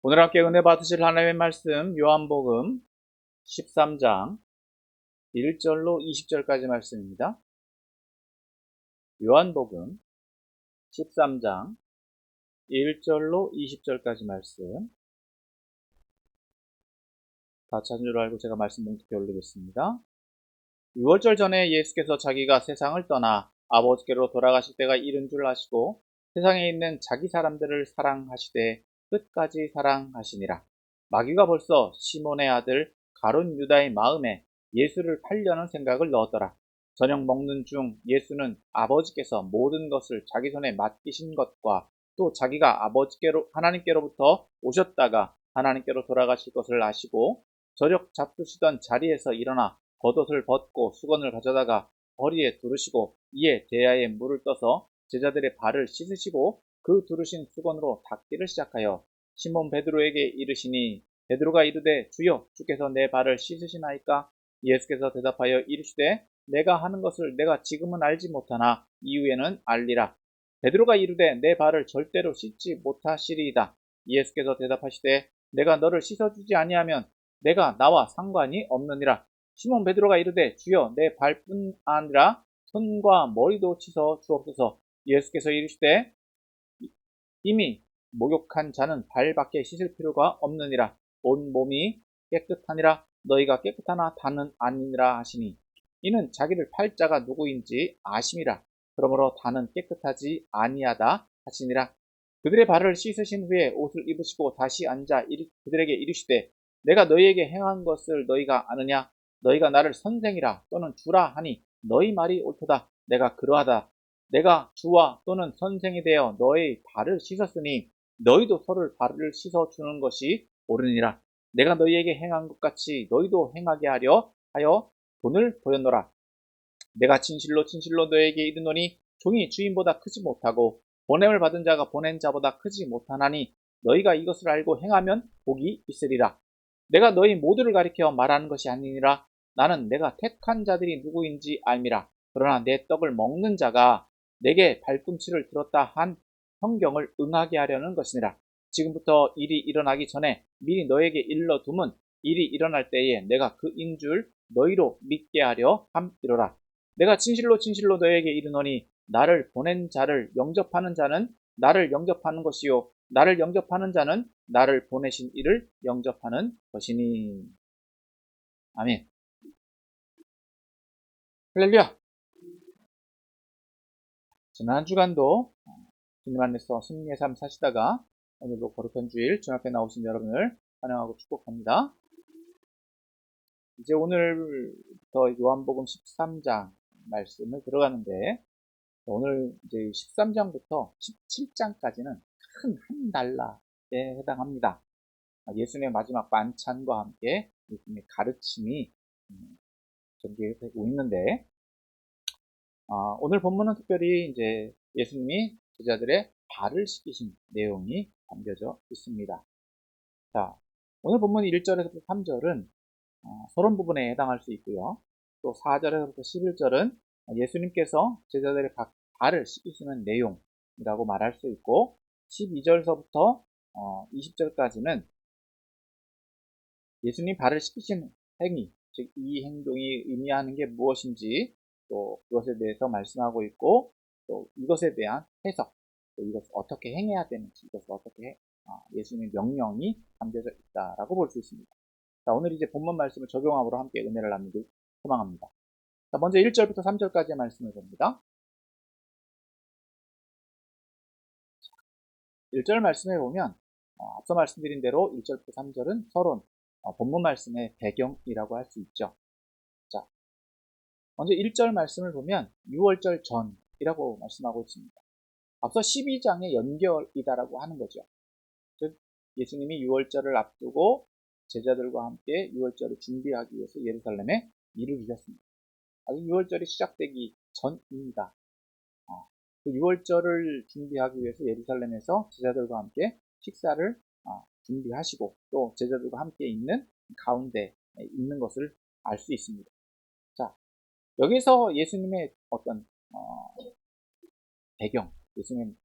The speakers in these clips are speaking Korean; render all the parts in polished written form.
오늘 함께 은혜 받으실 하나님의 말씀 요한복음 13장 1절로 20절까지 말씀입니다. 요한복음 13장 1절로 20절까지 말씀. 다 찾은 줄 알고 제가 말씀 봉독해 올리겠습니다. 6월절 전에 예수께서 자기가 세상을 떠나 아버지께로 돌아가실 때가 이른 줄 아시고 세상에 있는 자기 사람들을 사랑하시되 끝까지 사랑하시니라. 마귀가 벌써 시몬의 아들 가룟 유다의 마음에 예수를 팔려는 생각을 넣었더라. 저녁 먹는 중 예수는 아버지께서 모든 것을 자기 손에 맡기신 것과 또 자기가 아버지께로 하나님께로부터 오셨다가 하나님께로 돌아가실 것을 아시고 저녁 잡수시던 자리에서 일어나 겉옷을 벗고 수건을 가져다가 허리에 두르시고 이에 대야에 물을 떠서 제자들의 발을 씻으시고 그 두르신 수건으로 닦기를 시작하여 시몬 베드로에게 이르시니 베드로가 이르되 주여 주께서 내 발을 씻으시나이까? 예수께서 대답하여 이르시되 내가 하는 것을 내가 지금은 알지 못하나 이후에는 알리라. 베드로가 이르되 내 발을 절대로 씻지 못하시리이다. 예수께서 대답하시되 내가 너를 씻어주지 아니하면 내가 나와 상관이 없느니라. 시몬 베드로가 이르되 주여 내 발뿐 아니라 손과 머리도 씻어 주옵소서. 예수께서 이르시되 이미 목욕한 자는 발밖에 씻을 필요가 없느니라. 온 몸이 깨끗하니라. 너희가 깨끗하나 다는 아니니라 하시니 이는 자기를 팔 자가 누구인지 아심이라. 그러므로 다는 깨끗하지 아니하다 하시니라. 그들의 발을 씻으신 후에 옷을 입으시고 다시 앉아 그들에게 이르시되 내가 너희에게 행한 것을 너희가 아느냐? 너희가 나를 선생이라 또는 주라 하니 너희 말이 옳도다. 내가 그러하다. 내가 주와 또는 선생이 되어 너의 발을 씻었으니 너희도 서로를 발을 씻어주는 것이 옳으니라. 내가 너희에게 행한 것 같이 너희도 행하게 하여 본을 보였노라. 내가 진실로 진실로 너희에게 이르노니 종이 주인보다 크지 못하고 보냄을 받은 자가 보낸 자보다 크지 못하나니 너희가 이것을 알고 행하면 복이 있으리라. 내가 너희 모두를 가리켜 말하는 것이 아니니라. 나는 내가 택한 자들이 누구인지 알미라. 그러나 내 떡을 먹는 자가 내게 발꿈치를 들었다 한 성경을 응하게 하려는 것이니라. 지금부터 일이 일어나기 전에 미리 너에게 일러둠은 일이 일어날 때에 내가 그인 줄 너희로 믿게 하려 함이로라. 내가 진실로 진실로 너에게 이르노니 나를 보낸 자를 영접하는 자는 나를 영접하는 것이요 나를 영접하는 자는 나를 보내신 이를 영접하는 것이니. 아멘. 할렐루야. 지난 주간도 주님 안에서 승리의 삶 사시다가 오늘도 거룩한 주일 주 앞에 나오신 여러분을 환영하고 축복합니다. 이제 오늘부터 요한복음 13장 말씀을 들어가는데 오늘 이제 13장부터 17장까지는 큰 한 달락에 해당합니다. 예수님의 마지막 만찬과 함께 예수님의 가르침이 전개되고 있는데 오늘 본문은 특별히 이제 예수님이 제자들의 발을 씻기신 내용이 담겨져 있습니다. 자, 오늘 본문 1절에서부터 3절은 서론 부분에 해당할 수 있고요. 또 4절에서부터 11절은 예수님께서 제자들의 발을 씻기시는 내용이라고 말할 수 있고 12절서부터 20절까지는 예수님 발을 씻기신 행위, 즉 이 행동이 의미하는 게 무엇인지 또 그것에 대해서 말씀하고 있고 또 이것에 대한 해석, 또 이것을 어떻게 행해야 되는지, 이것을 어떻게 예수님의 명령이 담겨져 있다라고 볼 수 있습니다. 자, 오늘 이제 본문 말씀을 적용함으로 함께 은혜를 나누길 소망합니다. 자, 먼저 1절부터 3절까지의 말씀을 봅니다. 1절 말씀에 보면 앞서 말씀드린 대로 1절부터 3절은 서론, 본문 말씀의 배경이라고 할 수 있죠. 자, 먼저 1절 말씀을 보면 6월절 전이라고 말씀하고 있습니다. 앞서 12장의 연결이다라고 하는 거죠. 즉 예수님이 6월절을 앞두고 제자들과 함께 6월절을 준비하기 위해서 예루살렘에 이르셨습니다. 아직 6월절이 시작되기 전입니다. 그 6월절을 준비하기 위해서 예루살렘에서 제자들과 함께 식사를 준비하시고 또 제자들과 함께 있는 가운데 있는 것을 알 수 있습니다. 자, 여기서 예수님의 어떤 배경, 예수님의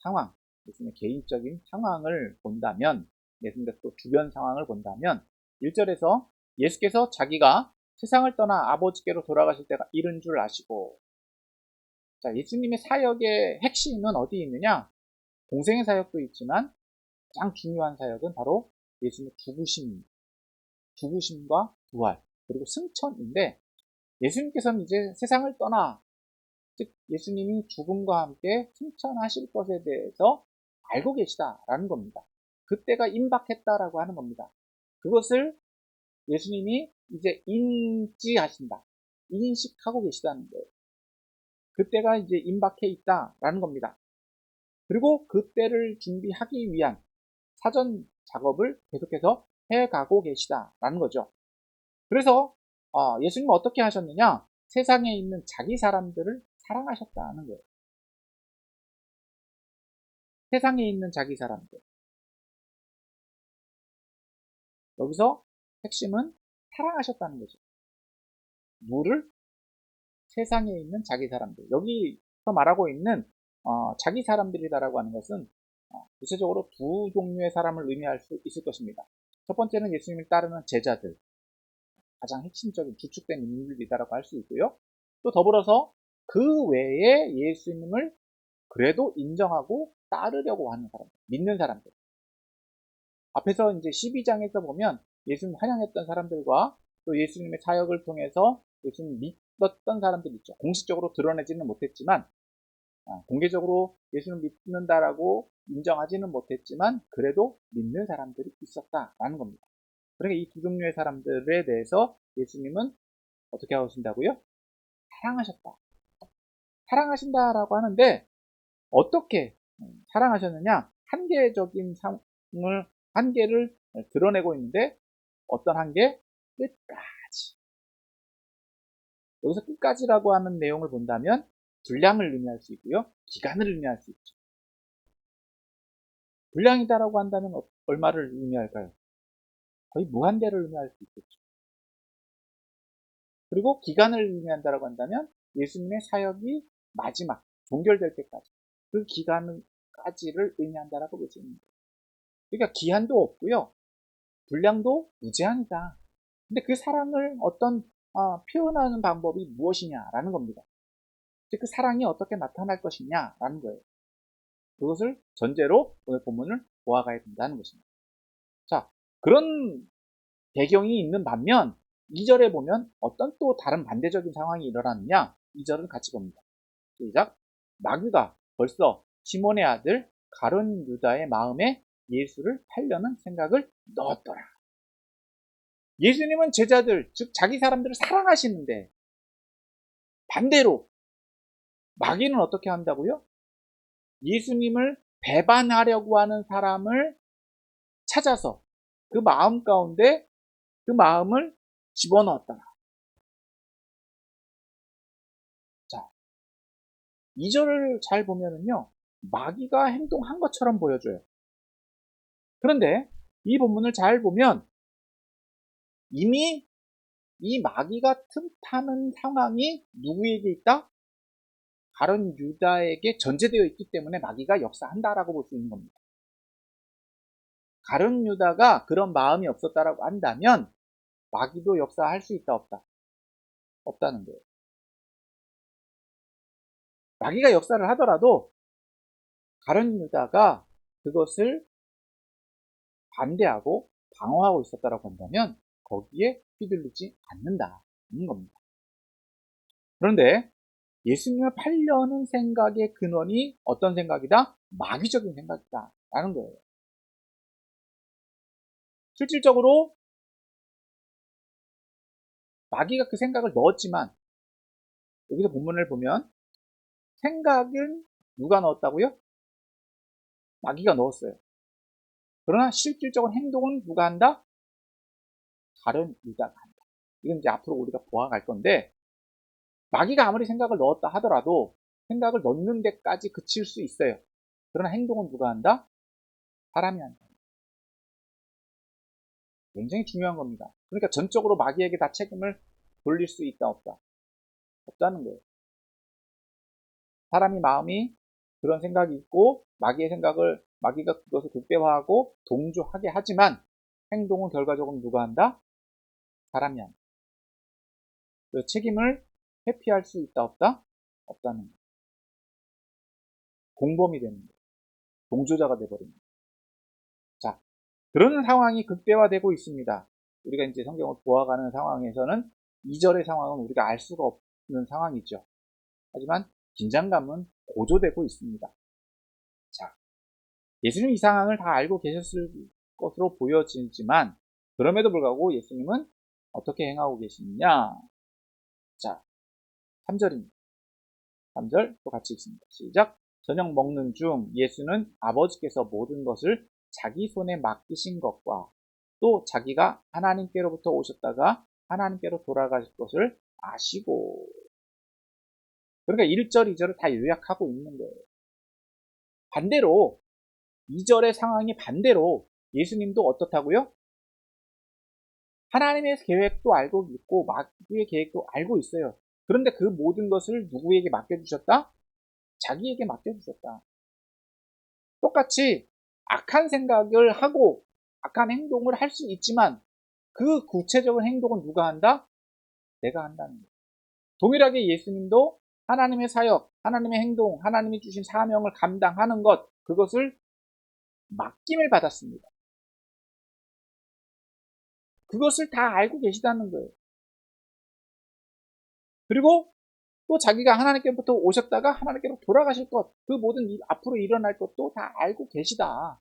상황, 예수님의 개인적인 상황을 본다면 예수님께서 또 주변 상황을 본다면 1절에서 예수께서 자기가 세상을 떠나 아버지께로 돌아가실 때가 이른 줄 아시고, 자, 예수님의 사역의 핵심은 어디에 있느냐? 공생의 사역도 있지만 가장 중요한 사역은 바로 예수님의 죽으심과 부활, 그리고 승천인데, 예수님께서는 이제 세상을 떠나, 즉 예수님이 죽음과 함께 승천하실 것에 대해서 알고 계시다라는 겁니다. 그때가 임박했다라고 하는 겁니다. 그것을 예수님이 이제 인지하신다, 인식하고 계시다는 거예요. 그때가 이제 임박해 있다라는 겁니다. 그리고 그때를 준비하기 위한 사전 작업을 계속해서 해가고 계시다라는 거죠. 그래서 예수님은 어떻게 하셨느냐? 세상에 있는 자기 사람들을 사랑하셨다는 거예요. 세상에 있는 자기 사람들. 여기서 핵심은 사랑하셨다는 거죠. 누를? 세상에 있는 자기 사람들. 여기서 말하고 있는 자기 사람들이다라고 하는 것은 구체적으로 두 종류의 사람을 의미할 수 있을 것입니다. 첫 번째는 예수님을 따르는 제자들, 가장 핵심적인 주축된 인물들이다라고 할 수 있고요. 또 더불어서 그 외에 예수님을 그래도 인정하고 따르려고 하는 사람들, 믿는 사람들. 앞에서 이제 12장에서 보면 예수님 환영했던 사람들과 또 예수님의 사역을 통해서 예수님 믿었던 사람들 있죠. 공식적으로 드러내지는 못했지만, 공개적으로 예수님 믿는다라고 인정하지는 못했지만 그래도 믿는 사람들이 있었다라는 겁니다. 그러니까 이 두 종류의 사람들에 대해서 예수님은 어떻게 하신다고요? 사랑하셨다. 사랑하신다라고 하는데 어떻게 사랑하셨느냐? 한계를 드러내고 있는데 어떤 한계? 끝까지. 여기서 끝까지라고 하는 내용을 본다면 분량을 의미할 수 있고요. 기간을 의미할 수 있죠. 분량이다라고 한다면 얼마를 의미할까요? 거의 무한대를 의미할 수 있겠죠. 그리고 기간을 의미한다라고 한다면 예수님의 사역이 마지막, 종결될 때까지, 그 기간까지를 의미한다라고 볼 수 있는 거예요. 그러니까 기한도 없고요. 분량도 무제한이다. 근데 그 사랑을 표현하는 방법이 무엇이냐라는 겁니다. 그 사랑이 어떻게 나타날 것이냐라는 거예요. 그것을 전제로 오늘 본문을 보아가야 된다는 것입니다. 자, 그런 배경이 있는 반면 2절에 보면 어떤 또 다른 반대적인 상황이 일어났느냐? 2절을 같이 봅니다. 시작. 마귀가 벌써 시몬의 아들 가룟 유다의 마음에 예수를 팔려는 생각을 넣었더라. 예수님은 제자들, 즉 자기 사람들을 사랑하시는데 반대로 마귀는 어떻게 한다고요? 예수님을 배반하려고 하는 사람을 찾아서 그 마음 가운데 그 마음을 집어넣었더라. 자, 2절을 잘 보면은요, 마귀가 행동한 것처럼 보여줘요. 그런데 이 본문을 잘 보면 이미 이 마귀가 틈타는 상황이 누구에게 있다? 가룟 유다에게 전제되어 있기 때문에 마귀가 역사한다라고 볼 수 있는 겁니다. 가룟 유다가 그런 마음이 없었다라고 한다면 마귀도 역사할 수 있다 없다? 없다는 거예요. 마귀가 역사를 하더라도 가룟 유다가 그것을 반대하고 방어하고 있었다라고 한다면 거기에 휘둘리지 않는다는 겁니다. 그런데 예수님을 팔려는 생각의 근원이 어떤 생각이다? 마귀적인 생각이다 라는 거예요. 실질적으로 마귀가 그 생각을 넣었지만 여기서 본문을 보면 생각은 누가 넣었다고요? 마귀가 넣었어요. 그러나 실질적인 행동은 누가 한다? 가룟 유다가 한다. 이건 이제 앞으로 우리가 보아갈 건데 마귀가 아무리 생각을 넣었다 하더라도 생각을 넣는 데까지 그칠 수 있어요. 그러나 행동은 누가 한다? 사람이 한다. 굉장히 중요한 겁니다. 그러니까 전적으로 마귀에게 다 책임을 돌릴 수 있다 없다? 없다는 거예요. 사람이 마음이 그런 생각이 있고 마귀가 그것을 극대화하고 동조하게 하지만 행동은 결과적으로 누가 한다? 사람이 한다. 그 책임을 회피할 수 있다 없다? 없다는 거예요. 공범이 되는 거예요. 동조자가 되어버립니다. 자, 그런 상황이 극대화되고 있습니다. 우리가 이제 성경을 보아가는 상황에서는 2절의 상황은 우리가 알 수가 없는 상황이죠. 하지만 긴장감은 고조되고 있습니다. 자, 예수님 이 상황을 다 알고 계셨을 것으로 보여지지만 그럼에도 불구하고 예수님은 어떻게 행하고 계시느냐? 자, 3절입니다. 3절 또 같이 읽습니다. 시작. 저녁 먹는 중 예수는 아버지께서 모든 것을 자기 손에 맡기신 것과 또 자기가 하나님께로부터 오셨다가 하나님께로 돌아가실 것을 아시고, 그러니까 1절, 2절을 다 요약하고 있는 거예요. 반대로 2절의 상황이 반대로 예수님도 어떻다고요? 하나님의 계획도 알고 있고 마귀의 계획도 알고 있어요. 그런데 그 모든 것을 누구에게 맡겨주셨다? 자기에게 맡겨주셨다. 똑같이 악한 생각을 하고 악한 행동을 할 수 있지만 그 구체적인 행동은 누가 한다? 내가 한다는 거예요. 동일하게 예수님도 하나님의 사역, 하나님의 행동, 하나님이 주신 사명을 감당하는 것, 그것을 맡김을 받았습니다. 그것을 다 알고 계시다는 거예요. 그리고 또 자기가 하나님께부터 오셨다가 하나님께로 돌아가실 것, 그 모든 앞으로 일어날 것도 다 알고 계시다.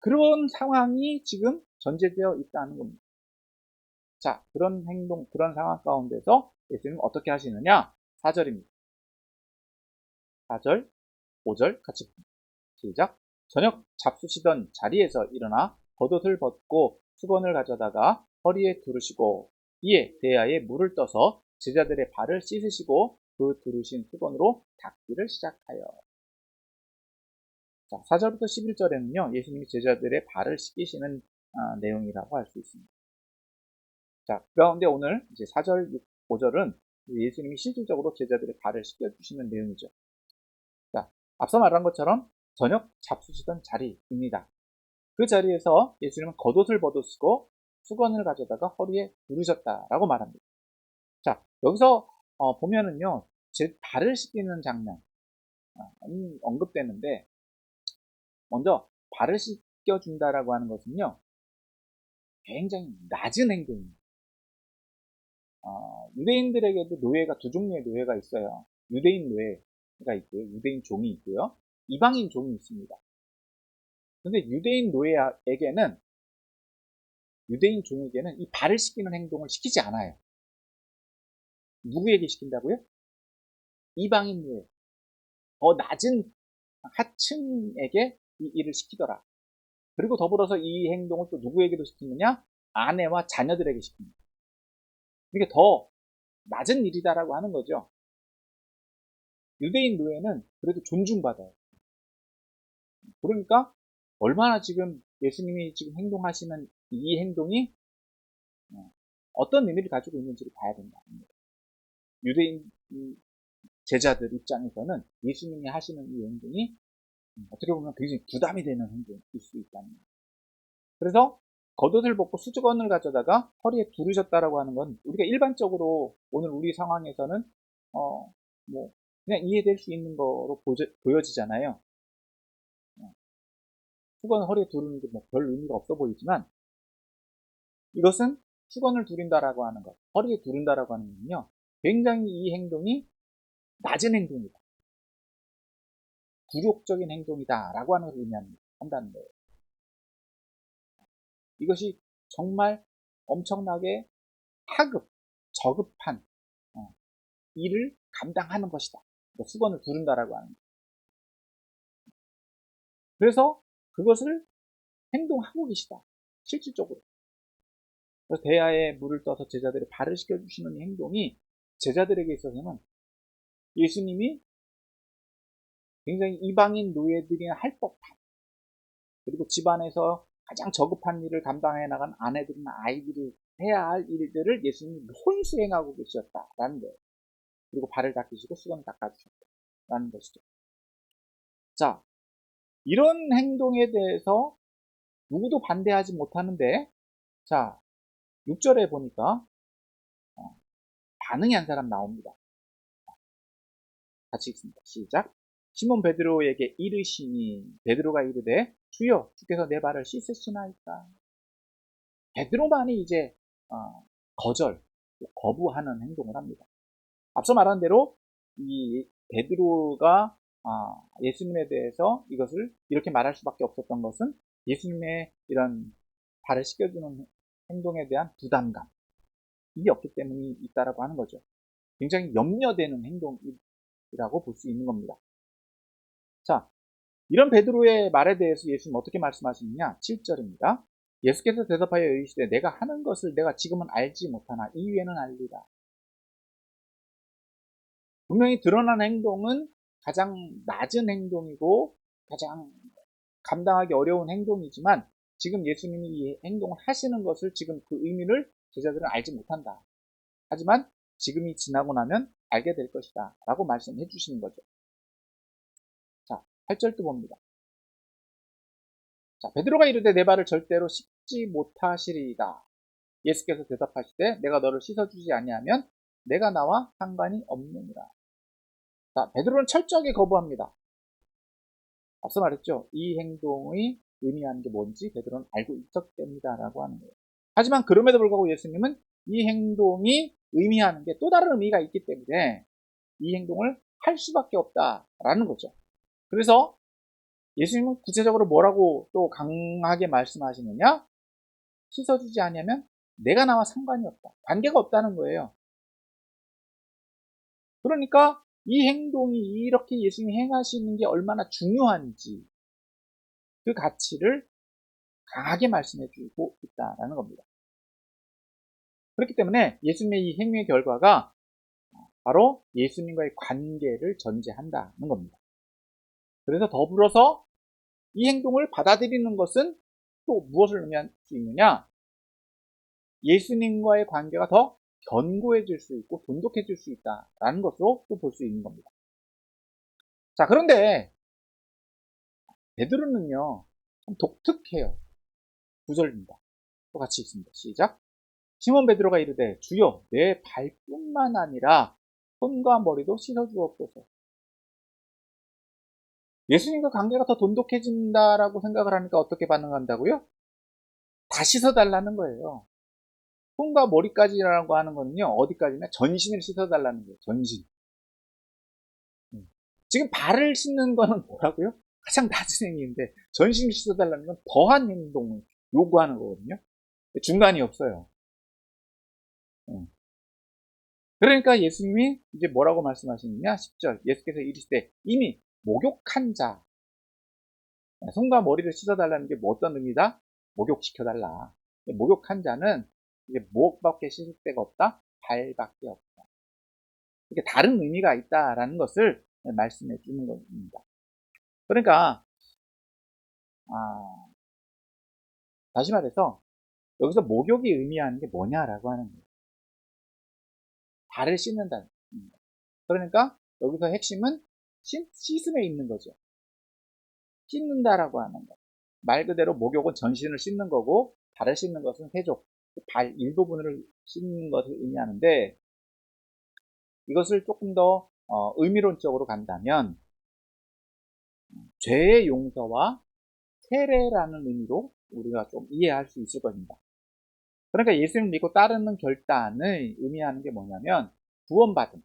그런 상황이 지금 전제되어 있다는 겁니다. 자, 그런 행동, 그런 상황 가운데서 예수님은 어떻게 하시느냐? 4절입니다. 4절, 5절 같이 봅니다. 시작. 저녁 잡수시던 자리에서 일어나 겉옷을 벗고 수건을 가져다가 허리에 두르시고 이에 대야에 물을 떠서 제자들의 발을 씻으시고 그 두르신 수건으로 닦기를 시작하여. 자, 4절부터 11절에는요, 예수님이 제자들의 발을 씻기시는 내용이라고 할 수 있습니다. 자, 그 가운데 오늘 이제 4절, 5절은 예수님이 실질적으로 제자들의 발을 씻겨주시는 내용이죠. 자, 앞서 말한 것처럼 저녁 잡수시던 자리입니다. 그 자리에서 예수님은 겉옷을 벗으시고 수건을 가져다가 허리에 두르셨다라고 말합니다. 자, 여기서 보면은요, 제 발을 씻기는 장면 언급되는데, 먼저 발을 씻겨준다라고 하는 것은요, 굉장히 낮은 행동입니다. 유대인들에게도 노예가 두 종류의 노예가 있어요. 유대인 노예가 있고요, 유대인 종이 있고요, 이방인 종이 있습니다. 근데 유대인 노예에게는, 유대인 종에게는 이 발을 씻기는 행동을 시키지 않아요. 누구에게 시킨다고요? 이방인 노예, 더 낮은 하층에게 이 일을 시키더라. 그리고 더불어서 이 행동을 또 누구에게도 시키느냐? 아내와 자녀들에게 시킵니다. 이게 더 낮은 일이다라고 하는 거죠. 유대인 노예는 그래도 존중받아요. 그러니까 얼마나 지금 예수님이 지금 행동하시는 이 행동이 어떤 의미를 가지고 있는지를 봐야 된다. 유대인 제자들 입장에서는 예수님이 하시는 이 행동이 어떻게 보면 굉장히 부담이 되는 행동일 수 있다는 거예요. 그래서 겉옷을 벗고 수건을 가져다가 허리에 두르셨다라고 하는 건 우리가 일반적으로 오늘 우리 상황에서는 뭐 그냥 이해될 수 있는 거로 보여지잖아요. 수건을 허리에 두르는 게 뭐 별 의미가 없어 보이지만, 이것은 수건을 두른다라고 하는 것, 허리에 두른다라고 하는 것은요, 굉장히 이 행동이 낮은 행동이다, 굴욕적인 행동이다라고 하는 걸 의미한다는 거예요. 이것이 정말 엄청나게 저급한 일을 감당하는 것이다. 수건을 두른다라고 하는 것. 그래서 그것을 행동하고 계시다. 실질적으로. 그래서 대야에 물을 떠서 제자들의 발을 씻겨주시는 행동이 제자들에게 있어서는 예수님이 굉장히 이방인 노예들이 할 법한, 그리고 집안에서 가장 저급한 일을 감당해 나간 아내들이나 아이들이 해야 할 일들을 예수님이 혼수행하고 계셨다라는 거예요. 그리고 발을 닦으시고 수건을 닦아주셨다라는 것이죠. 자, 이런 행동에 대해서 누구도 반대하지 못하는데, 자, 6절에 보니까 반응이 한 사람 나옵니다. 같이 읽습니다. 시작. 시몬 베드로에게 이르시니 베드로가 이르되 주여 주께서 내 발을 씻으시나이까. 베드로만이 이제 거부하는 행동을 합니다. 앞서 말한 대로 이 베드로가 예수님에 대해서 이것을 이렇게 말할 수밖에 없었던 것은 예수님의 이런 발을 씻겨주는 행동에 대한 부담감이 없기 때문이 있다라고 하는 거죠. 굉장히 염려되는 행동이라고 볼 수 있는 겁니다. 자, 이런 베드로의 말에 대해서 예수님 어떻게 말씀하시느냐? 7절입니다. 예수께서 대답하여 이르시되 내가 하는 것을 내가 지금은 알지 못하나 이후에는 알리라. 분명히 드러난 행동은 가장 낮은 행동이고 가장 감당하기 어려운 행동이지만 지금 예수님이 이 행동을 하시는 것을 지금 그 의미를 제자들은 알지 못한다. 하지만 지금이 지나고 나면 알게 될 것이다 라고 말씀해 주시는 거죠. 자, 8절도 봅니다. 자, 베드로가 이르되 내 발을 절대로 씻지 못하시리이다. 예수께서 대답하시되 내가 너를 씻어주지 아니하면 내가 나와 상관이 없느니라. 자, 베드로는 철저하게 거부합니다. 앞서 말했죠. 이 행동이 의미하는 게 뭔지 베드로는 알고 있었기 때문이다라고 하는 거예요. 하지만 그럼에도 불구하고 예수님은 이 행동이 의미하는 게 또 다른 의미가 있기 때문에 이 행동을 할 수밖에 없다라는 거죠. 그래서 예수님은 구체적으로 뭐라고 또 강하게 말씀하시느냐? 씻어주지 않으면 내가 나와 상관이 없다. 관계가 없다는 거예요. 그러니까 이 행동이 이렇게 예수님이 행하시는 게 얼마나 중요한지 그 가치를 강하게 말씀해 주고 있다는 겁니다. 그렇기 때문에 예수님의 이 행위의 결과가 바로 예수님과의 관계를 전제한다는 겁니다. 그래서 더불어서 이 행동을 받아들이는 것은 또 무엇을 의미할 수 있느냐? 예수님과의 관계가 더 견고해질 수 있고 돈독해질 수 있다라는 것으로 또 볼 수 있는 겁니다. 자, 그런데 베드로는요 좀 독특해요. 9절입니다. 또 같이 읽습니다. 시작. 시몬 베드로가 이르되 주여 내 발뿐만 아니라 손과 머리도 씻어주옵소서. 예수님과 관계가 더 돈독해진다라고 생각을 하니까 어떻게 반응한다고요? 다 씻어달라는 거예요. 손과 머리까지라고 하는 거는요, 어디까지냐? 전신을 씻어달라는 거예요. 전신. 지금 발을 씻는 거는 뭐라고요? 가장 낮은 행위인데 전신을 씻어달라는 건 더한 행동을 요구하는 거거든요. 중간이 없어요. 그러니까 예수님이 이제 뭐라고 말씀하시느냐? 10절. 예수께서 이르시되 이미 목욕한 자, 손과 머리를 씻어달라는 게 뭐 어떤 의미다? 목욕시켜달라. 목욕한 자는 이제 목밖에 씻을 데가 없다? 발밖에 없다. 이렇게 다른 의미가 있다라는 것을 말씀해 주는 겁니다. 그러니까 다시 말해서 여기서 목욕이 의미하는 게 뭐냐라고 하는 거예요. 발을 씻는다는 겁니다. 그러니까 여기서 핵심은 씻음에 있는 거죠. 씻는다라고 하는 것. 말 그대로 목욕은 전신을 씻는 거고 발을 씻는 것은 세족, 발 일부분을 씻는 것을 의미하는데 이것을 조금 더 의미론적으로 간다면 죄의 용서와 세례라는 의미로 우리가 좀 이해할 수 있을 것입니다. 그러니까 예수님을 믿고 따르는 결단을 의미하는 게 뭐냐면 구원받음,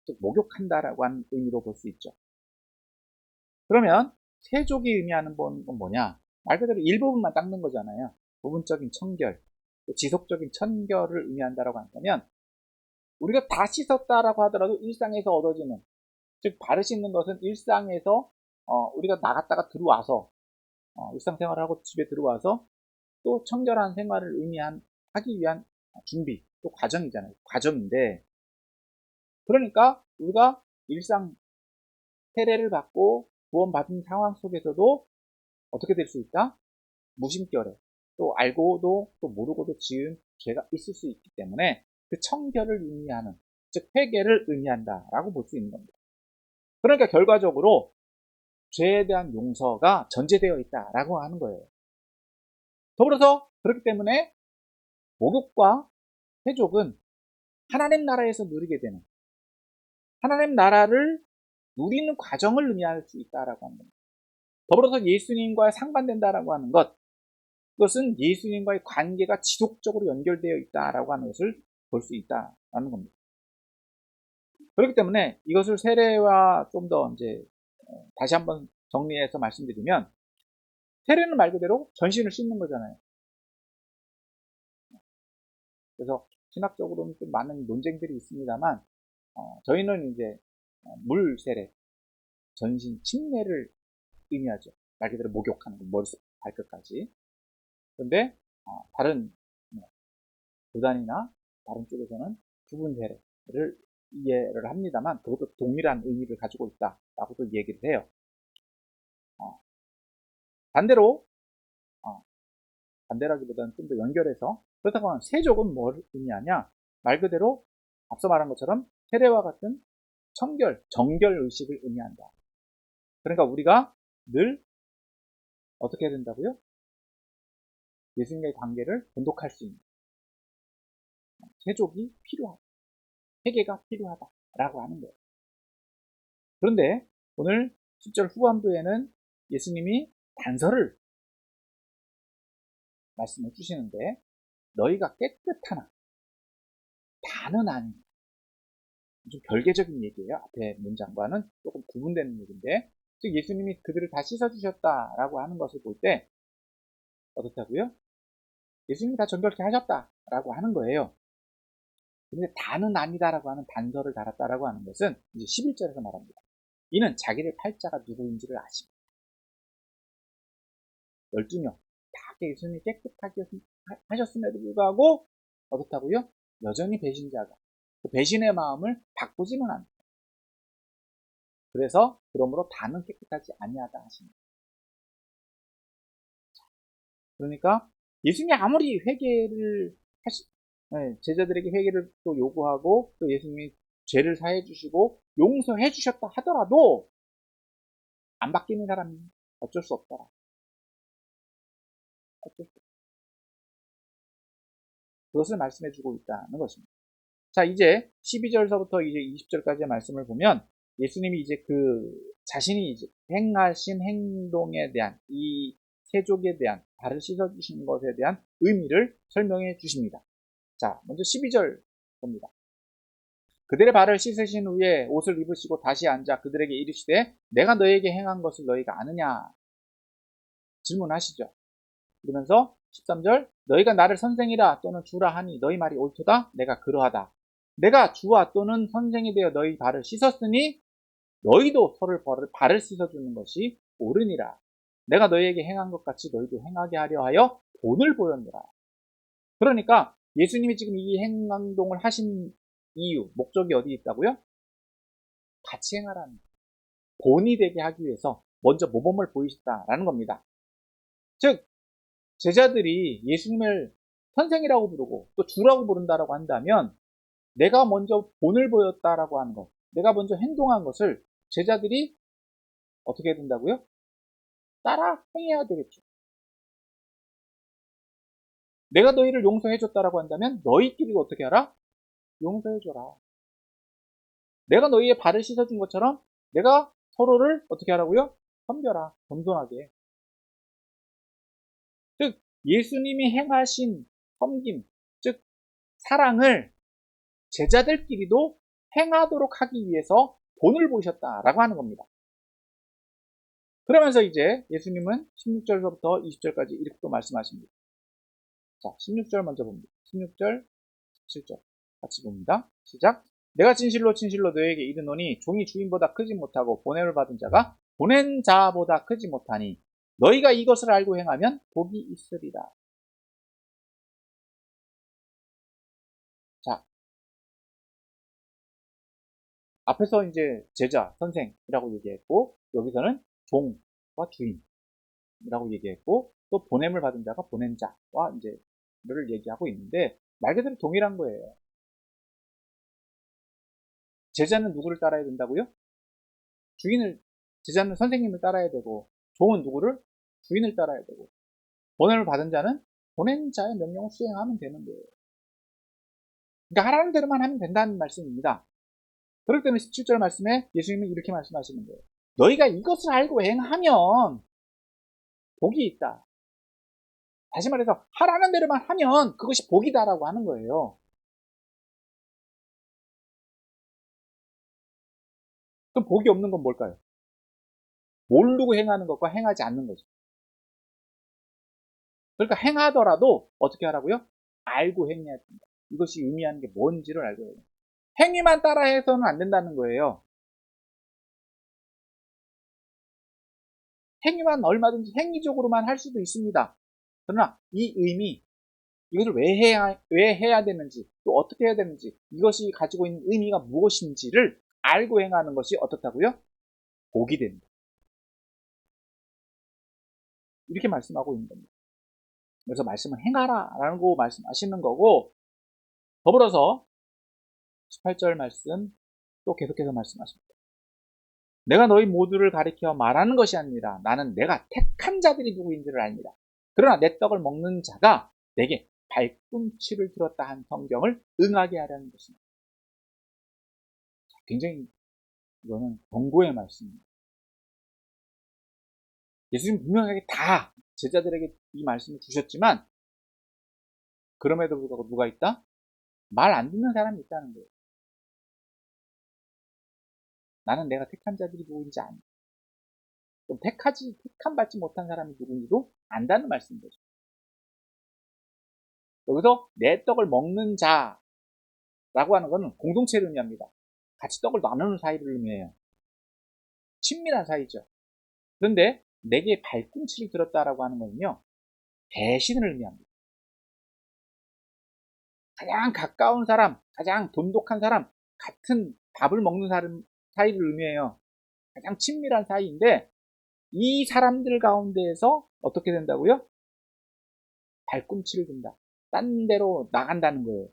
즉 목욕한다라고 하는 의미로 볼 수 있죠. 그러면 세족이 의미하는 건 뭐냐? 말 그대로 일부분만 닦는 거잖아요. 부분적인 청결, 지속적인 청결을 의미한다라고 한다면 우리가 다 씻었다라고 하더라도 일상에서 얻어지는, 즉 발을 씻는 것은 일상에서 우리가 나갔다가 들어와서 일상생활을 하고 집에 들어와서 또 청결한 생활을 하기 위한 준비, 또 과정이잖아요. 과정인데 그러니까 우리가 일상 세례를 받고 구원받은 상황 속에서도 어떻게 될 수 있다? 무심결에 또 알고도 또 모르고도 지은 죄가 있을 수 있기 때문에 그 청결을 의미하는 즉 회개를 의미한다라고 볼 수 있는 겁니다. 그러니까 결과적으로 죄에 대한 용서가 전제되어 있다라고 하는 거예요. 더불어서 그렇기 때문에 목욕과 세족은 하나님 나라에서 누리게 되는, 하나님 나라를 누리는 과정을 의미할 수 있다라고 하는 겁니다. 더불어서 예수님과 상반된다라고 하는 것, 그것은 예수님과의 관계가 지속적으로 연결되어 있다라고 하는 것을 볼 수 있다라는 겁니다. 그렇기 때문에 이것을 세례와 좀 더 이제 다시 한번 정리해서 말씀드리면, 세례는 말 그대로 전신을 씻는 거잖아요. 그래서 신학적으로는 좀 많은 논쟁들이 있습니다만, 저희는 이제 물 세례, 전신 침례를 의미하죠. 말 그대로 목욕하는 거, 머리부터 발끝까지. 그런데 다른 교단이나 다른 쪽에서는 부분 세례를 이해를 합니다만, 그것도 동일한 의미를 가지고 있다라고도 얘기를 해요. 반대로 반대라기보다는 좀 더 연결해서, 그렇다고 하면 세족은 뭘 의미하냐? 말 그대로 앞서 말한 것처럼 세례와 같은 청결, 정결 의식을 의미한다. 그러니까 우리가 늘 어떻게 해야 된다고요? 예수님과의 관계를 돈독할 수 있는 세족이 필요하다. 회개가 필요하다라고 하는 거예요. 그런데 오늘 10절 후반부에는 예수님이 단서를 말씀해 주시는데, 너희가 깨끗하나 다는 아니. 좀 별개적인 얘기예요. 앞에 문장과는 조금 구분되는 얘기인데, 즉 예수님이 그들을 다 씻어주셨다라고 하는 것을 볼 때 어떻다고요? 예수님이 다 정결케 하셨다라고 하는 거예요. 근데 다는 아니다라고 하는 단서를 달았다라고 하는 것은 이제 11절에서 말합니다. 이는 자기를 팔자가 누구인지를 아십니다. 12명 다 예수님이 깨끗하게 하셨음에도 불구하고 어떻다고요? 여전히 배신자가 그 배신의 마음을 바꾸지는 않습니다. 그래서 그러므로 다는 깨끗하지 아니하다 하십니다. 그러니까 예수님이 아무리 회개를 제자들에게 회개를 또 요구하고, 또 예수님이 죄를 사해 주시고 용서해 주셨다 하더라도 안 바뀌는 사람이 어쩔 수 없더라. 어쩔 수 없다. 그것을 말씀해 주고 있다는 것입니다. 자, 이제 12절서부터 이제 20절까지의 말씀을 보면, 예수님이 이제 그 자신이 이제 행하신 행동에 대한, 이 세족에 대한, 발을 씻어주신 것에 대한 의미를 설명해 주십니다. 자, 먼저 12절 봅니다. 그들의 발을 씻으신 후에 옷을 입으시고 다시 앉아 그들에게 이르시되 내가 너에게 행한 것을 너희가 아느냐 질문하시죠. 그러면서 13절 너희가 나를 선생이라 또는 주라 하니 너희 말이 옳도다. 내가 그러하다. 내가 주와 또는 선생이 되어 너희 발을 씻었으니 너희도 서로 발을 씻어주는 것이 옳으니라. 내가 너희에게 행한 것 같이 너희도 행하게 하려 하여 본을 보였노라. 그러니까 예수님이 지금 이 행동을 하신 이유, 목적이 어디 있다고요? 같이 행하라는, 본이 되게 하기 위해서 먼저 모범을 보이셨다라는 겁니다. 즉 제자들이 예수님을 선생이라고 부르고 또 주라고 부른다라고 한다면, 내가 먼저 본을 보였다라고 하는 것, 내가 먼저 행동한 것을 제자들이 어떻게 해야 된다고요? 따라 행해야 되겠죠. 내가 너희를 용서해줬다라고 한다면 너희끼리 어떻게 하라? 용서해줘라. 내가 너희의 발을 씻어준 것처럼 내가 서로를 어떻게 하라고요? 섬겨라. 겸손하게. 즉 예수님이 행하신 섬김, 즉 사랑을 제자들끼리도 행하도록 하기 위해서 본을 보이셨다라고 하는 겁니다. 그러면서 이제 예수님은 16절부터 20절까지 이렇게 또 말씀하십니다. 자, 16절 먼저 봅니다. 16절, 17절 같이 봅니다. 시작. 내가 진실로 진실로 너에게 이르노니 종이 주인보다 크지 못하고 보냄을 받은 자가 보낸 자보다 크지 못하니 너희가 이것을 알고 행하면 복이 있으리라. 자, 앞에서 이제 제자, 선생이라고 얘기했고, 여기서는 종과 주인이라고 얘기했고, 또 보냄을 받은 자가 보낸 자와 이제를 얘기하고 있는데, 말 그대로 동일한 거예요. 제자는 누구를 따라야 된다고요? 제자는 선생님을 따라야 되고, 종은 누구를? 주인을 따라야 되고, 번호를 받은 자는 보낸 자의 명령을 수행하면 되는 거예요. 그러니까 하라는 대로만 하면 된다는 말씀입니다. 그럴 때는 17절 말씀에 예수님은 이렇게 말씀하시는 거예요. 너희가 이것을 알고 행하면 복이 있다. 다시 말해서 하라는 대로만 하면 그것이 복이다라고 하는 거예요. 그럼 복이 없는 건 뭘까요? 모르고 행하는 것과 행하지 않는 거죠. 그러니까 행하더라도 어떻게 하라고요? 알고 행해야 된다. 이것이 의미하는 게 뭔지를 알고 해야 된다. 행위만 따라해서는 안 된다는 거예요. 행위만 얼마든지 행위적으로만 할 수도 있습니다. 그러나 이 의미, 이것을 왜 해야 되는지, 또 어떻게 해야 되는지, 이것이 가지고 있는 의미가 무엇인지를 알고 행하는 것이 어떻다고요? 복이 된다. 이렇게 말씀하고 있는 겁니다. 그래서 말씀을 행하라 라고 말씀하시는 거고, 더불어서 18절 말씀 또 계속해서 말씀하십니다. 내가 너희 모두를 가리켜 말하는 것이 아니라 나는 내가 택한 자들이 누구인지를 압니다. 그러나 내 떡을 먹는 자가 내게 발꿈치를 들었다 한 성경을 응하게 하라는 것입니다. 굉장히 이거는 경고의 말씀입니다. 예수님 분명하게 다 제자들에게 이 말씀을 주셨지만 그럼에도 불구하고 누가 있다? 말 안 듣는 사람이 있다는 거예요. 나는 내가 택한 자들이 누구인지 안다. 그럼 택함 받지 못한 사람이 누구인지도 안다는 말씀인 거죠. 여기서 내 떡을 먹는 자라고 하는 것은 공동체를 의미합니다. 같이 떡을 나누는 사이를 의미해요. 친밀한 사이죠. 그런데 내게 발꿈치를 들었다라고 하는 것은요, 대신을 의미합니다. 가장 가까운 사람, 가장 돈독한 사람, 같은 밥을 먹는 사람 사이를 의미해요. 가장 친밀한 사이인데 이 사람들 가운데에서 어떻게 된다고요? 발꿈치를 든다. 딴 데로 나간다는 거예요.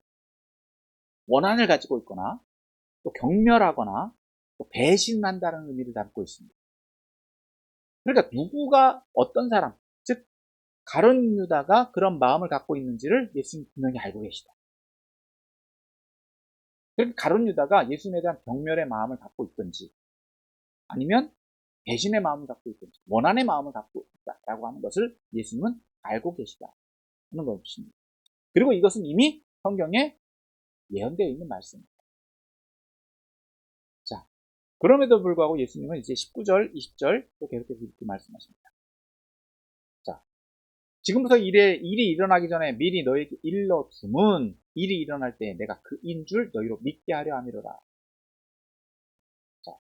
원한을 가지고 있거나 또 경멸하거나 또 배신한다는 의미를 담고 있습니다. 그러니까 누구가 어떤 사람, 즉 가룟 유다가 그런 마음을 갖고 있는지를 예수님 분명히 알고 계시다. 그러니까 가룟 유다가 예수님에 대한 경멸의 마음을 갖고 있든지 아니면 배신의 마음을 갖고 있든지 원한의 마음을 갖고 있다라고 하는 것을 예수님은 알고 계시다 하는 것입니다. 그리고 이것은 이미 성경에 예언되어 있는 말씀입니다. 자, 그럼에도 불구하고 예수님은 이제 19절, 20절 또 계속해서 이렇게 말씀하십니다. 자, 지금부터 일이 일어나기 전에 미리 너에게 일러둠은 일이 일어날 때 내가 그인 줄 너희로 믿게 하려 함이로라. 자,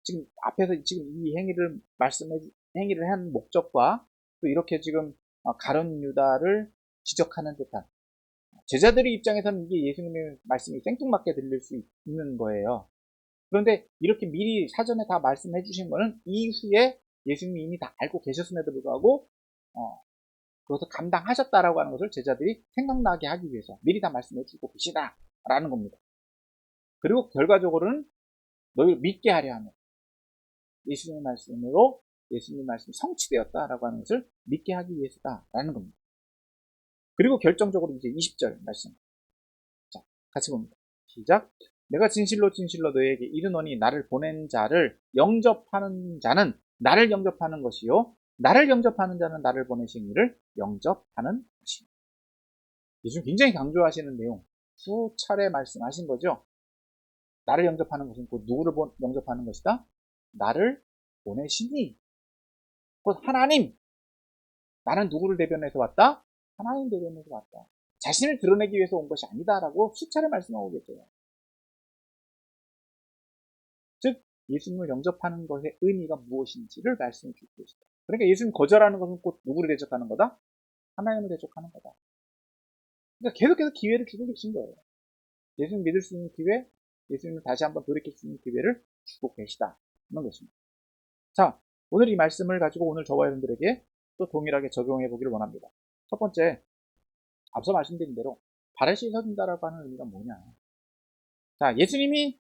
지금 앞에서 지금 이 행위를 한 목적과 또 이렇게 지금 가룟 유다를 지적하는 듯한 제자들의 입장에서는 이게 예수님의 말씀이 생뚱맞게 들릴 수 있는 거예요. 그런데 이렇게 미리 사전에 다 말씀해 주신 거는 이후에 예수님이 이미 다 알고 계셨음에도 불구하고 그것을 감당하셨다라고 하는 것을 제자들이 생각나게 하기 위해서 미리 다 말씀해 주고 계시다라는 겁니다. 그리고 결과적으로는 너희를 믿게 하려 하면 예수님의 말씀으로 예수님의 말씀이 성취되었다라고 하는 것을 믿게 하기 위해서다라는 겁니다. 그리고 결정적으로 이제 20절 말씀. 자, 같이 봅니다. 시작. 내가 진실로 진실로 너희에게 이르노니 나를 보낸 자를 영접하는 자는 나를 영접하는 것이요 나를 영접하는 자는 나를 보내신 이를 영접하는 것입니다. 예수님 굉장히 강조하시는 내용 수차례 말씀하신 거죠. 나를 영접하는 것은 곧 누구를 영접하는 것이다? 나를 보내시니 곧 하나님. 나는 누구를 대변해서 왔다? 하나님 대변해서 왔다. 자신을 드러내기 위해서 온 것이 아니다라고 수차례 말씀하고 계세요. 즉 예수님을 영접하는 것의 의미가 무엇인지를 말씀해 주고 계시다. 그러니까 예수님 거절하는 것은 곧 누구를 대적하는 거다? 하나님을 대적하는 거다. 그러니까 계속해서 기회를 주고 계신 거예요. 예수님 믿을 수 있는 기회, 예수님을 다시 한번 돌이킬 수 있는 기회를 주고 계시다. 그런 것입니다. 자, 오늘 이 말씀을 가지고 오늘 저와 여러분들에게 또 동일하게 적용해 보기를 원합니다. 첫 번째, 앞서 말씀드린 대로 발을 씻어준다라고 하는 의미가 뭐냐. 자, 예수님이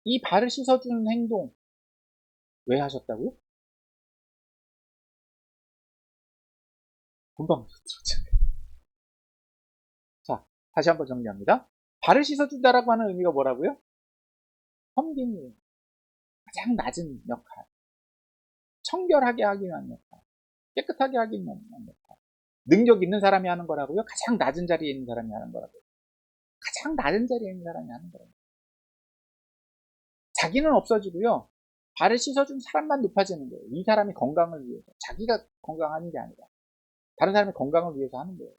이 발을 씻어주는 행동 왜 하셨다고요? 금방 들었잖아요. 자, 다시 한번 정리합니다. 발을 씻어준다라고 하는 의미가 뭐라고요? 섬김이에요. 가장 낮은 역할. 청결하게 하기 위한 역할. 깨끗하게 하기 위한 역할. 능력 있는 사람이 하는 거라고요? 가장 낮은 자리에 있는 사람이 하는 거라고요? 가장 낮은 자리에 있는 사람이 하는 거라고요. 자기는 없어지고요. 발을 씻어준 사람만 높아지는 거예요. 이 사람이 건강을 위해서. 자기가 건강하는 게 아니라 다른 사람의 건강을 위해서 하는 거예요.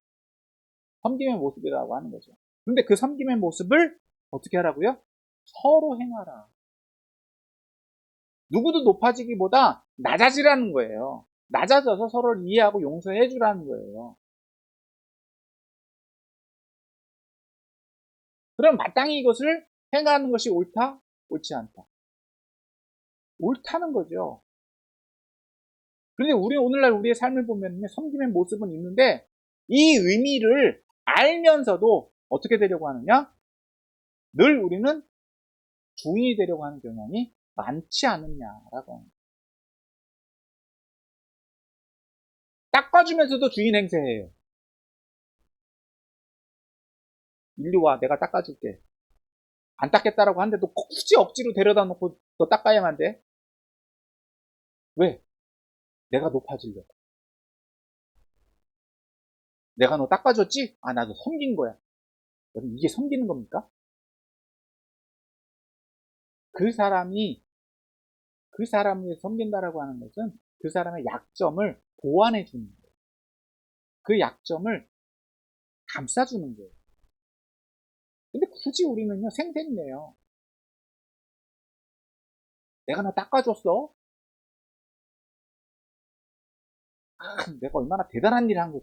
섬김의 모습이라고 하는 거죠. 근데 그 섬김의 모습을 어떻게 하라고요? 서로 행하라. 누구도 높아지기보다 낮아지라는 거예요. 낮아져서 서로를 이해하고 용서해 주라는 거예요. 그럼 마땅히 이것을 행하는 것이 옳다? 옳지 않다? 옳다는 거죠. 그런데 오늘날 우리의 삶을 보면 섬김의 모습은 있는데 이 의미를 알면서도 어떻게 되려고 하느냐? 늘 우리는 주인이 되려고 하는 경향이 많지 않느냐라고 합니다. 닦아주면서도 주인 행세해요. 이리 와, 내가 닦아줄게. 안 닦겠다라고 하는데도 굳이 억지로 데려다 놓고 너 닦아야만 돼. 왜? 내가 높아지려고. 내가 너 닦아줬지? 나도 섬긴 거야. 여러분, 이게 섬기는 겁니까? 그 사람을 섬긴다라고 하는 것은 그 사람의 약점을 보완해 주는 거예요. 그 약점을 감싸주는 거예요. 근데 굳이 우리는요, 생색내요. 내가 너 닦아줬어? 내가 얼마나 대단한 일을 한 거.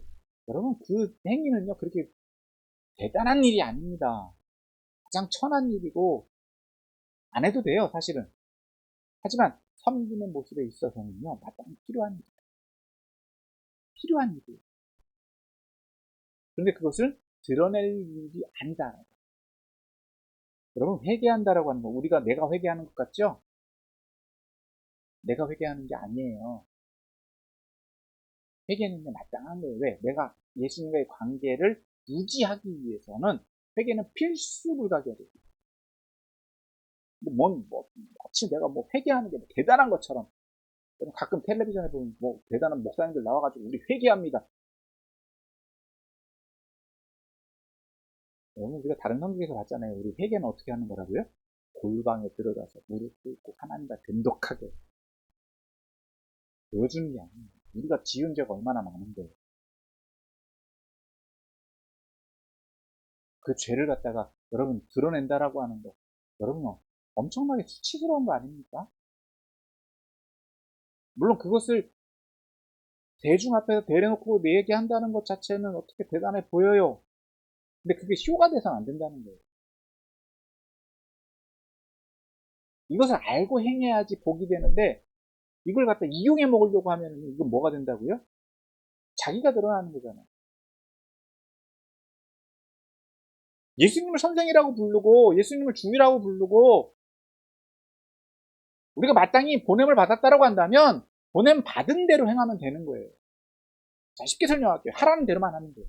여러분, 그 행위는요, 그렇게 대단한 일이 아닙니다. 가장 천한 일이고, 안 해도 돼요, 사실은. 하지만, 섬기는 모습에 있어서는요, 마땅히 필요한 일이에요. 필요한 일이에요. 그런데 그것을 드러낼 일이 아니다. 여러분, 회개한다라고 하는 거, 내가 회개하는 것 같죠? 내가 회개하는 게 아니에요. 회개는 마땅한 거예요. 왜? 내가 예수님과의 관계를 유지하기 위해서는 회개는 필수 불가결이에요. 근데 마치 내가 회개하는 게 대단한 것처럼. 가끔 텔레비전에 보면 대단한 목사님들 나와가지고 우리 회개합니다. 여러분, 우리가 다른 성경에서 봤잖아요. 우리 회개는 어떻게 하는 거라고요? 골방에 들어가서 무릎 꿇고 하나님과 돈독하게 보여주는 게 아니에요. 우리가 지은 죄가 얼마나 많은데 그 죄를 갖다가 여러분 드러낸다라고 하는 거, 여러분 엄청나게 수치스러운 거 아닙니까? 물론 그것을 대중 앞에서 대려놓고 내 얘기한다는 것 자체는 어떻게 대단해 보여요. 근데 그게 쇼가 돼서는 안 된다는 거예요. 이것을 알고 행해야지 복이 되는데 이걸 갖다 이용해 먹으려고 하면 이건 뭐가 된다고요? 자기가 드러나는 거잖아요. 예수님을 선생이라고 부르고 예수님을 주이라고 부르고 우리가 마땅히 보냄을 받았다라고 한다면 보냄 받은 대로 행하면 되는 거예요. 자, 쉽게 설명할게요. 하라는 대로만 하면 돼요.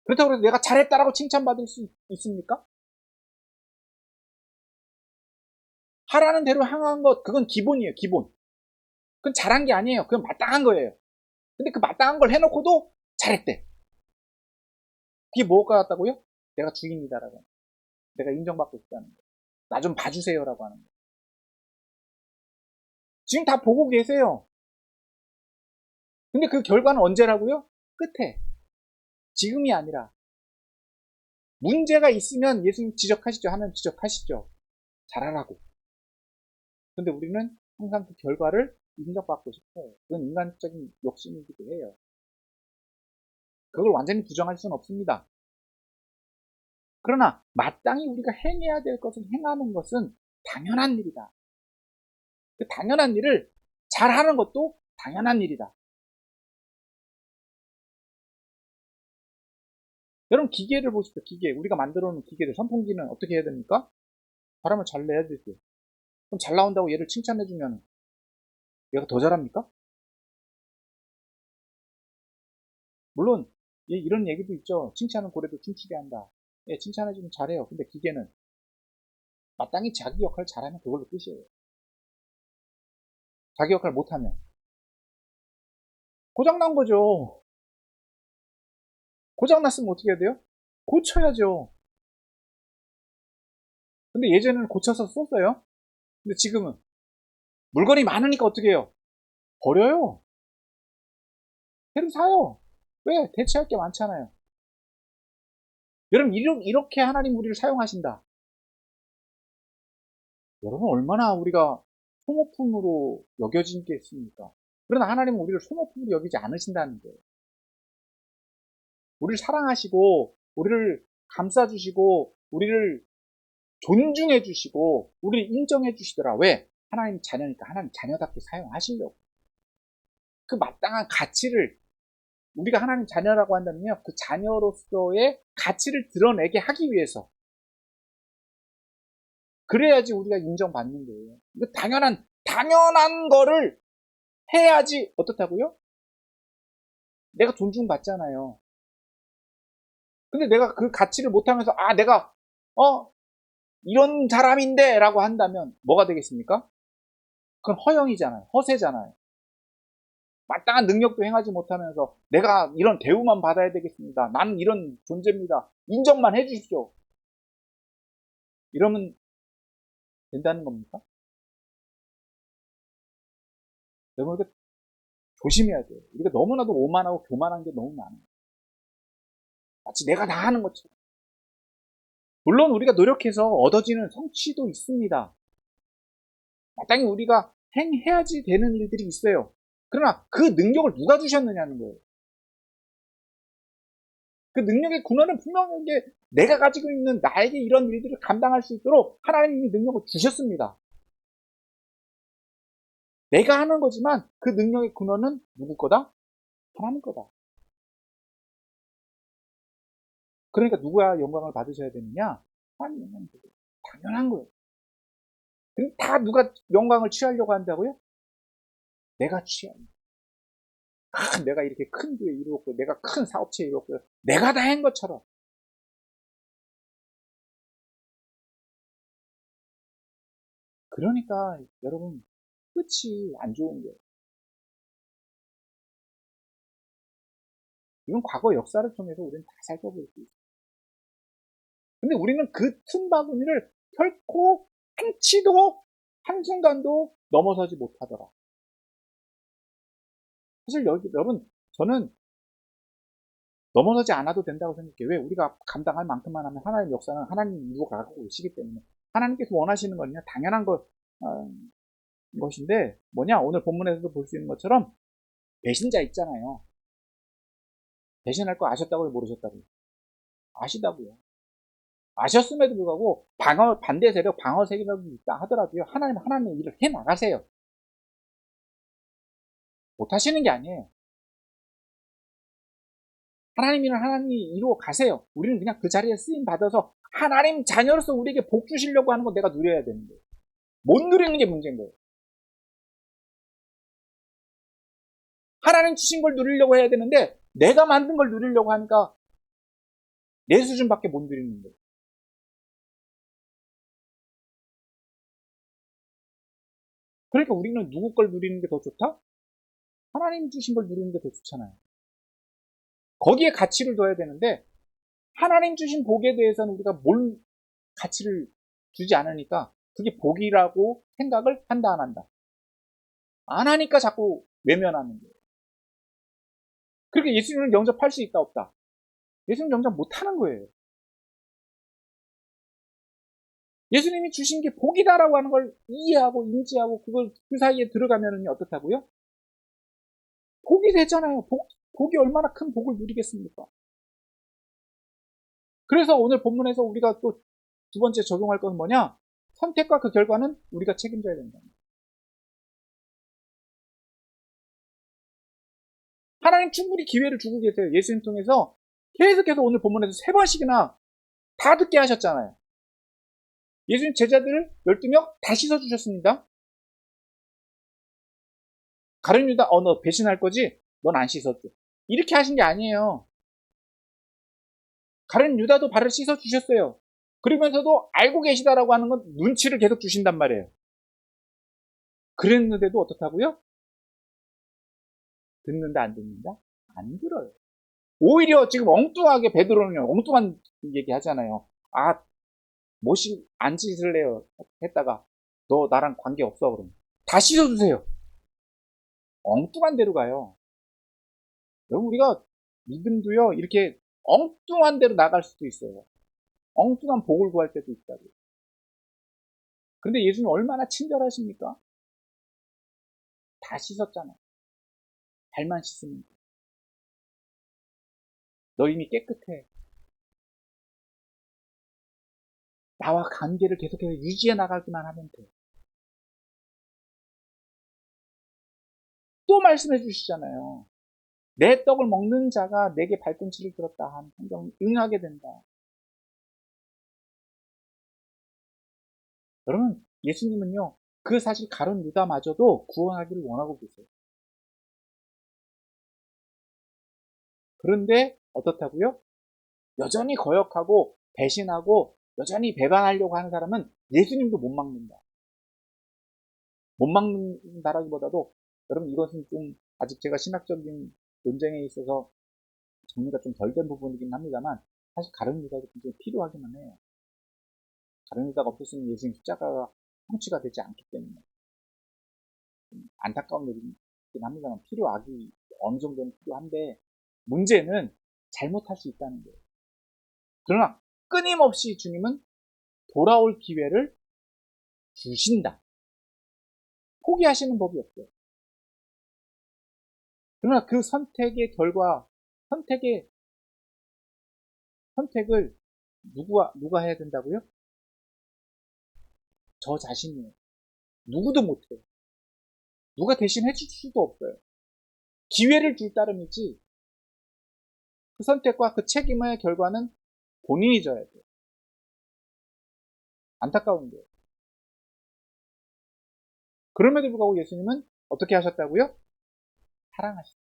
그렇다고 해서 내가 잘했다라고 칭찬받을 수 있습니까? 하라는 대로 행한 것, 그건 기본이에요, 기본. 그건 잘한 게 아니에요. 그건 마땅한 거예요. 근데 그 마땅한 걸 해놓고도 잘했대. 그게 뭐가 같다고요? 내가 주인이다라고. 내가 인정받고 싶다는 거. 나 좀 봐주세요라고 하는 거. 지금 다 보고 계세요. 근데 그 결과는 언제라고요? 끝에. 지금이 아니라. 문제가 있으면 예수님 지적하시죠. 하면 지적하시죠. 잘하라고. 근데 우리는 항상 그 결과를 인정받고 싶어요. 그건 인간적인 욕심이기도 해요. 그걸 완전히 부정할 수는 없습니다. 그러나 마땅히 우리가 행해야 될 것을 행하는 것은 당연한 일이다. 그 당연한 일을 잘하는 것도 당연한 일이다. 여러분 기계를 보십시오. 기계. 우리가 만들어 놓은 기계들, 선풍기는 어떻게 해야 됩니까? 바람을 잘 내야 되죠. 그럼 잘 나온다고 얘를 칭찬해주면 얘가 더 잘합니까? 물론 이런 얘기도 있죠. 칭찬은 고래도 춤추게 한다. 예, 칭찬해주면 잘해요. 근데 기계는 마땅히 자기 역할을 잘하면 그걸로 끝이에요. 자기 역할을 못하면 고장난 거죠. 고장났으면 어떻게 해야 돼요? 고쳐야죠. 근데 예전에는 고쳐서 썼어요. 근데 지금은 물건이 많으니까 어떻게 해요? 버려요. 새로 사요. 왜? 대체할 게 많잖아요. 여러분 이렇게 하나님 우리를 사용하신다. 여러분 얼마나 우리가 소모품으로 여겨지겠습니까? 그러나 하나님은 우리를 소모품으로 여기지 않으신다는 거예요. 우리를 사랑하시고 우리를 감싸주시고 우리를 존중해 주시고 우리를 인정해 주시더라. 왜? 하나님 자녀니까 하나님 자녀답게 사용하시려고. 그 마땅한 가치를 우리가 하나님 자녀라고 한다면요. 그 자녀로서의 가치를 드러내게 하기 위해서 그래야지 우리가 인정받는 거예요. 이거 당연한 거를 해야지 어떻다고요? 내가 존중받잖아요. 근데 내가 그 가치를 못하면서 내가 이런 사람인데 라고 한다면 뭐가 되겠습니까? 그건 허영이잖아요. 허세잖아요. 마땅한 능력도 행하지 못하면서 내가 이런 대우만 받아야 되겠습니다. 나는 이런 존재입니다. 인정만 해주십시오. 이러면 된다는 겁니까? 여러분 이거 조심해야 돼요. 우리가 너무나도 오만하고 교만한 게 너무 많아요. 마치 내가 다 하는 것처럼. 물론 우리가 노력해서 얻어지는 성취도 있습니다. 마땅히 우리가 행해야지 되는 일들이 있어요. 그러나 그 능력을 누가 주셨느냐는 거예요. 그 능력의 근원은 분명하게 내가 가지고 있는 나에게 이런 일들을 감당할 수 있도록 하나님이 능력을 주셨습니다. 내가 하는 거지만 그 능력의 근원은 누구 거다? 하나님 거다. 그러니까 누구야 영광을 받으셔야 되느냐? 하나님 영광을 받으셔야 돼요. 당연한 거예요. 그럼 다 누가 영광을 취하려고 한다고요? 내가 취하는 내가 이렇게 큰 교회 이루었고 내가 큰 사업체 이루었고 내가 다 한 것처럼 그러니까 여러분 끝이 안 좋은 거예요. 이건 과거 역사를 통해서 우리는 다 살펴볼 수 있어요. 근데 우리는 그 틈바구니를 결코 한치도 한순간도 넘어서지 못하더라. 사실 여러분 저는 넘어서지 않아도 된다고 생각해요. 왜? 우리가 감당할 만큼만 하면 하나님 역사는 하나님 이루어 가고 계시기 때문에 하나님께서 원하시는 거냐 당연한 것인데 뭐냐 오늘 본문에서도 볼 수 있는 것처럼 배신자 있잖아요. 배신할 거 아셨다고요? 모르셨다고요? 아시다고요. 아셨음에도 불구하고 반대 세력, 방어 세력이 있다 하더라도요. 하나님의 일을 해 나가세요. 못 하시는 게 아니에요. 하나님 일은 하나님이 이루어 가세요. 우리는 그냥 그 자리에 쓰임 받아서 하나님 자녀로서 우리에게 복 주시려고 하는 거 내가 누려야 되는 거예요. 못 누리는 게 문제인 거예요. 하나님 주신 걸 누리려고 해야 되는데 내가 만든 걸 누리려고 하니까 내 수준밖에 못 누리는 거예요. 그러니까 우리는 누구 걸 누리는 게 더 좋다? 하나님 주신 걸 누리는 게 더 좋잖아요. 거기에 가치를 둬야 되는데 하나님 주신 복에 대해서는 우리가 뭘 가치를 주지 않으니까 그게 복이라고 생각을 한다 안 한다. 안 하니까 자꾸 외면하는 거예요. 그렇게 예수님을 영접할 수 있다 없다. 예수님 영접 못하는 거예요. 예수님이 주신 게 복이다라고 하는 걸 이해하고 인지하고 그걸 그 사이에 들어가면 어떻다고요? 복이 되잖아요. 복이 얼마나 큰 복을 누리겠습니까? 그래서 오늘 본문에서 우리가 또 두 번째 적용할 것은 뭐냐? 선택과 그 결과는 우리가 책임져야 된다. 하나님 충분히 기회를 주고 계세요. 예수님 통해서 계속해서 오늘 본문에서 3번씩이나 다 듣게 하셨잖아요. 예수님 제자들 12명 다 씻어주셨습니다. 가룟 유다, 너 배신할 거지? 넌 안 씻어줘. 이렇게 하신 게 아니에요. 가룟 유다도 발을 씻어주셨어요. 그러면서도 알고 계시다라고 하는 건 눈치를 계속 주신단 말이에요. 그랬는데도 어떻다고요? 듣는다, 안 듣는다? 안 들어요. 오히려 지금 엉뚱하게 베드로는 엉뚱한 얘기 하잖아요. 못이 안 씻을래요 했다가 너 나랑 관계 없어 그러면 다 씻어주세요. 엉뚱한 데로 가요. 여러분 우리가 믿음도요 이렇게 엉뚱한 데로 나갈 수도 있어요. 엉뚱한 복을 구할 때도 있다고. 근데 예수님 얼마나 친절하십니까? 다 씻었잖아. 발만 씻으면 돼. 너 이미 깨끗해. 나와 관계를 계속해서 유지해 나가기만 하면 돼. 또 말씀해 주시잖아요. 내 떡을 먹는 자가 내게 발꿈치를 들었다 한 성경 응하게 된다. 여러분 예수님은요 그 사실 가룟 유다마저도 구원하기를 원하고 계세요. 그런데 어떻다고요? 여전히 거역하고 배신하고 여전히 배반하려고 하는 사람은 예수님도 못 막는다. 못 막는다라기보다도 여러분 이것은 좀 아직 제가 신학적인 논쟁에 있어서 정리가 좀 덜 된 부분이긴 합니다만 사실 가룟 유다도 굉장히 필요하기만 해요. 가룟 유다가 없었으면 예수님 십자가가 성취가 되지 않기 때문에 안타까운 일이긴 합니다만 필요하기 어느 정도는 필요한데 문제는 잘못할 수 있다는 거예요. 그러나 끊임없이 주님은 돌아올 기회를 주신다. 포기하시는 법이 없어요. 그러나 그 선택의 결과, 선택을 누가 해야 된다고요? 저 자신이에요. 누구도 못해요. 누가 대신 해줄 수도 없어요. 기회를 줄 따름이지 그 선택과 그 책임의 결과는 본인이 져야 돼요. 안타까운 거예요. 그럼에도 불구하고 예수님은 어떻게 하셨다고요? 사랑하셨어요.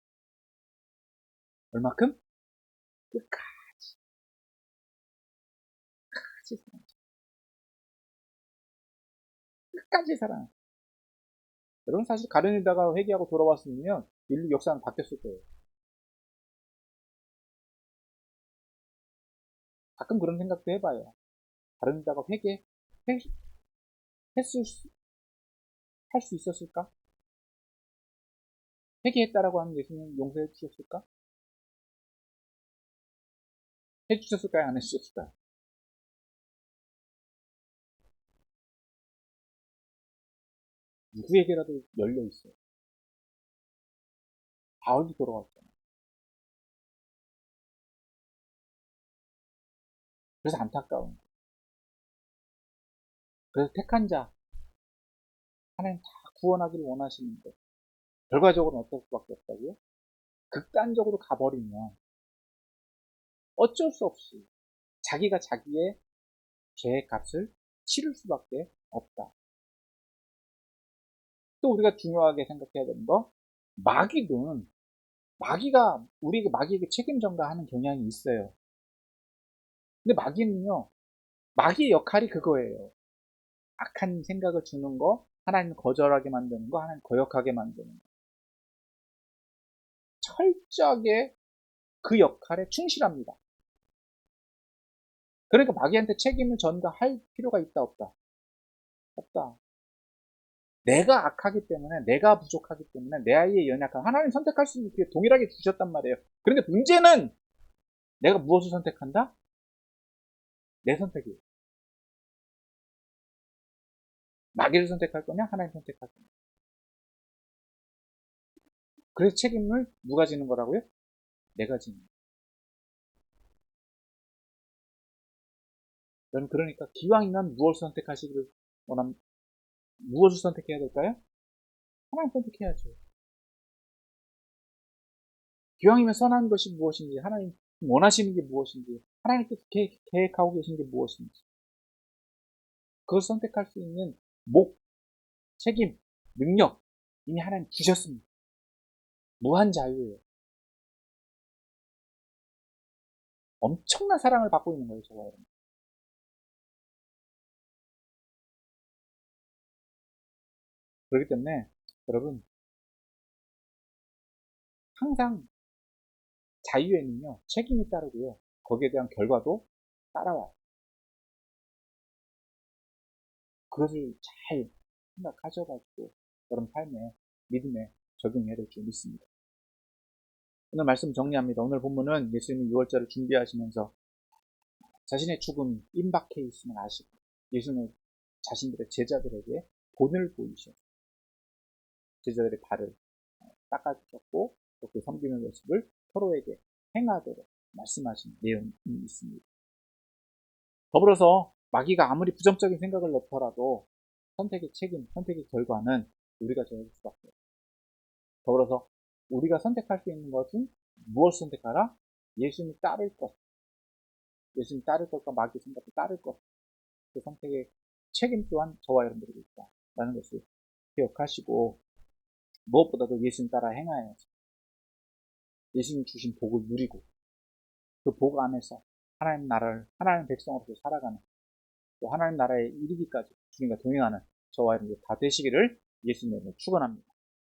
얼마큼? 끝까지 사랑하셨어요. 끝까지 사랑하셨어요. 여러분 사실 가룟유다가 회개하고 돌아왔으면 인류 역사는 바뀌었을 거예요. 가끔 그런 생각도 해봐요. 가룟유다가 할 수 있었을까? 회개했다라고 하는 예수님 용서해 주셨을까? 해주셨을까요? 안 해주셨을까요? 누구에게라도 열려 있어요. 바울도 돌아왔잖아요. 그래서 안타까운 거예요. 그래서 택한 자 하나님 다 구원하기를 원하시는데 결과적으로는 어떨 수밖에 없다고요? 극단적으로 가버리면 어쩔 수 없이 자기가 자기의 죄의 값을 치를 수밖에 없다. 또 우리가 중요하게 생각해야 되는 거 우리가 마귀에게 책임 전가하는 경향이 있어요. 근데 마귀의 역할이 그거예요. 악한 생각을 주는 거, 하나님 거절하게 만드는 거, 하나님 거역하게 만드는 거. 철저하게 그 역할에 충실합니다. 그러니까 마귀한테 책임을 전가할 필요가 있다, 없다? 없다. 내가 악하기 때문에, 내가 부족하기 때문에, 내 아이의 연약함, 하나님 선택할 수 있게 동일하게 주셨단 말이에요. 그런데 문제는 내가 무엇을 선택한다? 내 선택이에요. 마귀를 선택할 거냐, 하나님 선택할 거냐. 그래서 책임을 누가 지는 거라고요? 내가 지는 거예요. 여러분, 그러니까 기왕이면 무엇을 선택하시기를 원합니다. 무엇을 선택해야 될까요? 하나님 선택해야죠. 기왕이면 선한 것이 무엇인지 하나님 원하시는 게 무엇인지, 하나님께서 계획하고 계신 게 무엇인지, 그걸 선택할 수 있는 책임, 능력, 이미 하나님 주셨습니다. 무한 자유예요. 엄청난 사랑을 받고 있는 거예요, 저와 여러분. 그렇기 때문에 여러분, 항상 자유에는요, 책임이 따르고요, 거기에 대한 결과도 따라와요. 그것을 잘 생각하셔가지고 여러분 삶에, 믿음에 적용해야 될 줄 믿습니다. 오늘 말씀 정리합니다. 오늘 본문은 예수님이 6월절을 준비하시면서 자신의 죽음이 임박해 있음을 아시고 예수님의 자신들의 제자들에게 본을 보이셔서 제자들의 발을 닦아주셨고 또 그 섬기는 모습을 서로에게 행하도록 말씀하신 내용이 있습니다. 더불어서 마귀가 아무리 부정적인 생각을 넣더라도 선택의 책임, 선택의 결과는 우리가 져야 할 수밖에 없어요. 더불어서 우리가 선택할 수 있는 것은 무엇을 선택하라? 예수님 따를 것. 예수님 따를 것과 마귀 생각을 따를 것. 그 선택의 책임 또한 저와 여러분들에게 있다라는 것을 기억하시고 무엇보다도 예수님 따라 행하여서 예수님 주신 복을 누리고 그 복 안에서 하나님 나라를 하나님 백성으로서 살아가는 또 하나님 나라에 이르기까지 주님과 동행하는 저와 여러분들 다 되시기를 예수님으로 축원합니다.